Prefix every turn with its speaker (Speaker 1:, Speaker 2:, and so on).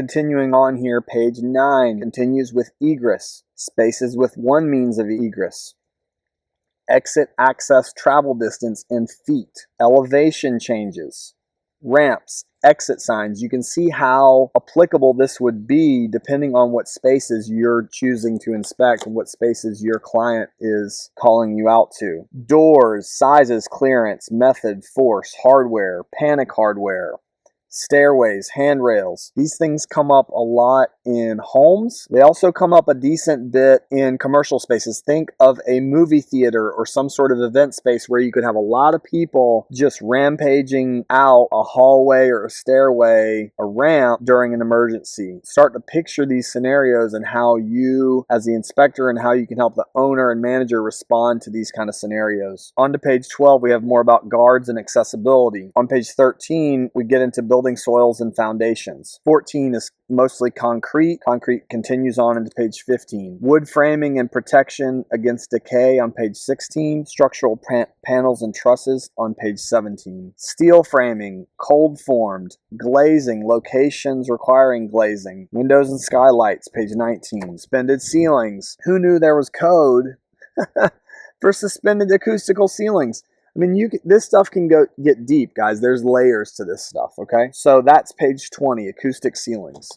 Speaker 1: continuing on here, page 9 continues with egress. Spaces with one means of egress. Exit, access, travel distance in feet. Elevation changes. Ramps, exit signs. You can see how applicable this would be depending on what spaces you're choosing to inspect and what spaces your client is calling you out to. Doors, sizes, clearance, method, force, hardware, panic hardware. Stairways, handrails. These things come up a lot in homes. They also come up a decent bit in commercial spaces. Think of a movie theater or some sort of event space where you could have a lot of people just rampaging out a hallway or a stairway, a ramp during an emergency. Start to picture these scenarios and how you, as the inspector, and how you can help the owner and manager respond to these kind of scenarios. On to page 12, we have more about guards and accessibility. On page 13, we get into building soils and foundations. 14 is mostly concrete. Concrete continues on into page 15. Wood framing and protection against decay on page 16. Structural panels and trusses on page 17. Steel framing, cold formed, glazing, locations requiring glazing. Windows and skylights, page 19. Suspended ceilings. Who knew there was code for suspended acoustical ceilings? I mean, this stuff can get deep, guys. There's layers to this stuff, okay? So that's page 20, acoustic ceilings.